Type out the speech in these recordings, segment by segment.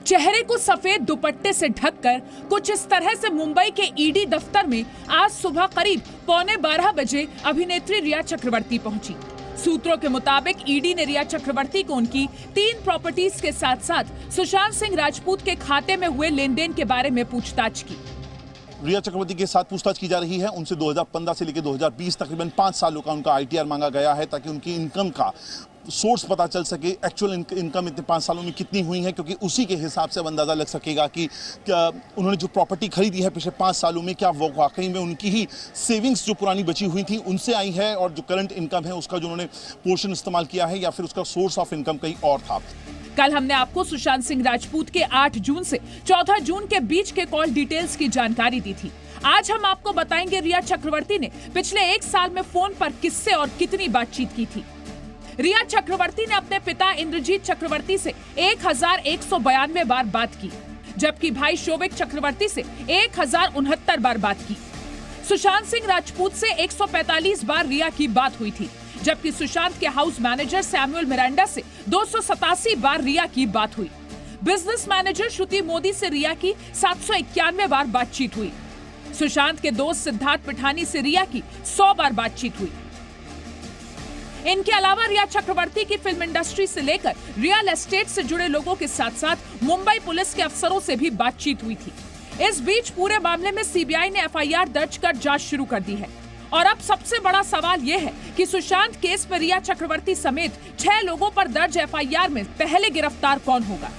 चेहरे को सफेद दुपट्टे से ढककर कुछ इस तरह से मुंबई के ईडी दफ्तर में आज सुबह करीब 11:15 बजे अभिनेत्री रिया चक्रवर्ती पहुंची। सूत्रों के मुताबिक ईडी ने रिया चक्रवर्ती को उनकी 3 प्रॉपर्टीज के साथ साथ सुशांत सिंह राजपूत के खाते में हुए लेन देन के बारे में पूछताछ की। रिया चक्रवर्ती के साथ पूछताछ की जा रही है। उनसे 2015 से लेकर 2020 तकरीबन 5 सालों का उनका आईटीआर मांगा गया है ताकि उनकी इनकम का सोर्स पता चल सके, एक्चुअल इनकम इतने 5 सालों में कितनी हुई है, क्योंकि उसी के हिसाब से अब अंदाज़ा लग सकेगा कि उन्होंने जो प्रॉपर्टी खरीदी है पिछले 5 सालों में क्या वो वाकई में उनकी ही सेविंग्स जो पुरानी बची हुई थी उनसे आई है और जो करंट इनकम है उसका जो उन्होंने पोर्शन इस्तेमाल किया है या फिर उसका सोर्स ऑफ इनकम कहीं और था। कल हमने आपको सुशांत सिंह राजपूत के 8 जून से 14 जून के बीच के कॉल डिटेल्स की जानकारी दी थी। आज हम आपको बताएंगे रिया चक्रवर्ती ने पिछले 1 साल में फोन पर किससे और कितनी बातचीत की थी। रिया चक्रवर्ती ने अपने पिता इंद्रजीत चक्रवर्ती से 1192 बार बात की, जबकि भाई शोभिक चक्रवर्ती से 1069 बार बात की। सुशांत सिंह राजपूत से 145 बार रिया की बात हुई थी, जबकि सुशांत के हाउस मैनेजर सैमुअल मिरांडा से 287 बार रिया की बात हुई। बिजनेस मैनेजर श्रुति मोदी से रिया की 791 बार बातचीत हुई। सुशांत के दोस्त सिद्धार्थ पिठानी से रिया की 100 बार बातचीत हुई। इनके अलावा रिया चक्रवर्ती की फिल्म इंडस्ट्री से लेकर रियल एस्टेट से जुड़े लोगों के साथ साथ मुंबई पुलिस के अफसरों से भी बातचीत हुई थी। इस बीच पूरे मामले में सीबीआई ने एफआईआर दर्ज कर जांच शुरू कर दी है और अब सबसे बड़ा सवाल यह है कि सुशांत केस में रिया चक्रवर्ती समेत 6 लोगों पर दर्ज एफआईआर में पहले गिरफ्तार कौन होगा।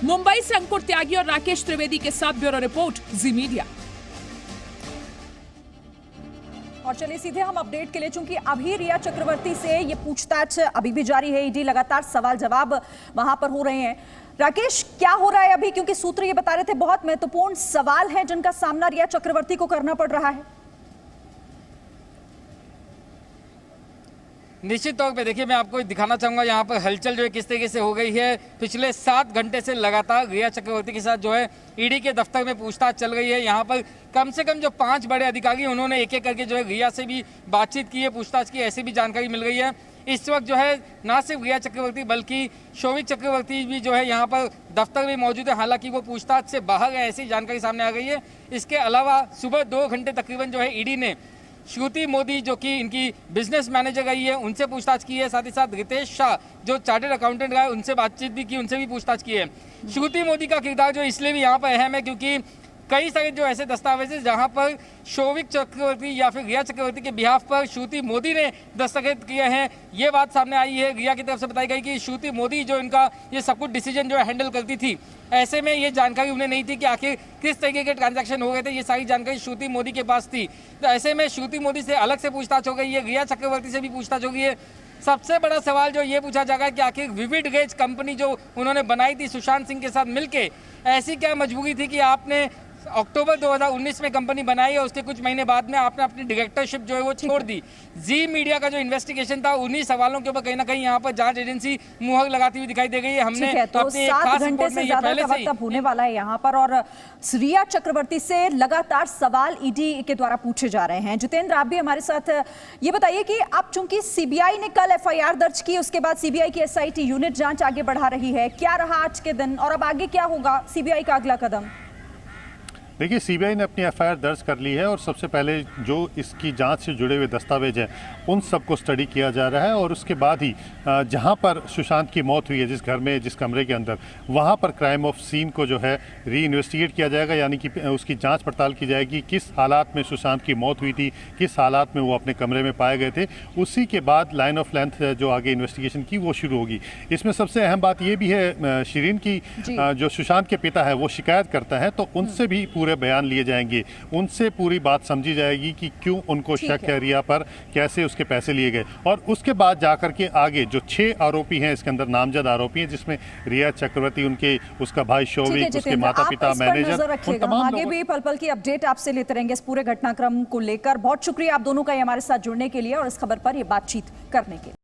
मुंबई से अंकुर त्यागी और राकेश त्रिवेदी के साथ ब्यूरो रिपोर्ट, जी मीडिया। और चलिए सीधे हम अपडेट के लिए, चूंकि अभी रिया चक्रवर्ती से ये पूछताछ अभी भी जारी है, ईडी लगातार सवाल जवाब वहां पर हो रहे हैं। राकेश, क्या हो रहा है अभी, क्योंकि सूत्र ये बता रहे थे बहुत महत्वपूर्ण सवाल हैं जिनका सामना रिया चक्रवर्ती को करना पड़ रहा है। निश्चित तौर पे देखिए, मैं आपको दिखाना चाहूँगा यहाँ पर हलचल जो है किस तरीके से हो गई है। पिछले 7 घंटे से लगातार रिया चक्रवर्ती के साथ जो है ईडी के दफ्तर में पूछताछ चल रही है। यहाँ पर कम से कम जो 5 बड़े अधिकारी उन्होंने एक एक करके जो है रिया से भी बातचीत की है, पूछताछ की, ऐसी भी जानकारी मिल गई है। इस वक्त जो है ना सिर्फ रिया चक्रवर्ती बल्कि शोभिक चक्रवर्ती भी जो है यहाँ पर दफ्तर में मौजूद है, हालांकि वो पूछताछ से बाहर है, ऐसी जानकारी सामने आ गई है। इसके अलावा सुबह 2 घंटे तकरीबन जो है ईडी ने श्रुति मोदी जो कि इनकी बिजनेस मैनेजर रही है उनसे पूछताछ की है। साथ ही साथ रितेश शाह जो चार्टर्ड अकाउंटेंट रहा है उनसे बातचीत भी की, उनसे भी पूछताछ की है। श्रुति मोदी का किरदार जो इसलिए भी यहाँ पर अहम है क्योंकि कई सारे जो ऐसे दस्तावेज जहां पर शोभिक चक्रवर्ती या फिर रिया चक्रवर्ती के बिहाफ पर श्रुति मोदी ने दस्तखत किए हैं, ये बात सामने आई है। रिया की तरफ से बताई गई कि श्रुति मोदी जो इनका ये सब कुछ डिसीजन जो है हैंडल करती थी, ऐसे में ये जानकारी उन्हें नहीं थी कि आखिर किस तरीके के ट्रांजैक्शन हो गए थे। ये सारी जानकारी श्रुति मोदी के पास थी, तो ऐसे में श्रुति मोदी से अलग से पूछताछ हो गई है, रिया चक्रवर्ती से भी पूछताछ हो गई है। सबसे बड़ा सवाल जो ये पूछा जाएगा कि आखिर विविड गेज कंपनी जो उन्होंने बनाई थी सुशांत सिंह के साथ मिलके, ऐसी क्या मजबूरी थी कि आपने अक्टूबर 2019 में कंपनी बनाई और उसके कुछ महीने बाद में आपने अपनी डायरेक्टरशिप जो है वो छोड़ दी। जी मीडिया का जो इन्वेस्टिगेशन था उन्हीं सवालों के ऊपर कहीं ना कहीं यहाँ पर जांच एजेंसी मुहर लगाती हुई दिखाई दे गई है। हमने तो 7 घंटे से ज्यादा का वक्त होने वाला है यहाँ पर और रिया चक्रवर्ती से लगातार सवाल ईडी के द्वारा पूछे जा रहे हैं। जितेंद्र, आप भी हमारे साथ ये बताइए कि आप, चूंकि सीबीआई ने कल एफआईआर दर्ज की, उसके बाद सीबीआई की एसआईटी यूनिट जांच आगे बढ़ा रही है, क्या रहा आज के दिन और अब आगे क्या होगा सीबीआई का अगला कदम? देखिए, सीबीआई ने अपनी एफआईआर दर्ज कर ली है और सबसे पहले जो इसकी जांच से जुड़े हुए दस्तावेज हैं उन सबको स्टडी किया जा रहा है और उसके बाद ही जहां पर सुशांत की मौत हुई है, जिस घर में, जिस कमरे के अंदर, वहां पर क्राइम ऑफ सीन को जो है री इन्वेस्टिगेट किया जाएगा, यानी कि उसकी जांच पड़ताल की जाएगी किस हालात में सुशांत की मौत हुई थी, किस हालात में वो अपने कमरे में पाए गए थे। उसी के बाद लाइन ऑफ लेंथ जो आगे इन्वेस्टिगेशन की वो शुरू होगी। इसमें सबसे अहम बात ये भी है शिरीन की, जो सुशांत के पिता है वो शिकायत करता है तो उनसे भी पूरे बयान लिए जाएंगे, उनसे पूरी बात समझी जाएगी कि क्यों उनको शक है रिया पर, कैसे उसके पैसे लिए गए और उसके बाद जाकर के आगे जो 6 आरोपी हैं इसके अंदर नामजद आरोपी हैं, जिसमें रिया चक्रवर्ती, उनके उसका भाई शोभिक, उसके माता पिता, मैनेजर, उन तमाम आगे भी पल पल की अपडेट आपसे लेते रहेंगे इस पूरे घटनाक्रम को लेकर। बहुत शुक्रिया आप दोनों का हमारे साथ जुड़ने के लिए और इस खबर पर ये बातचीत करने के लिए।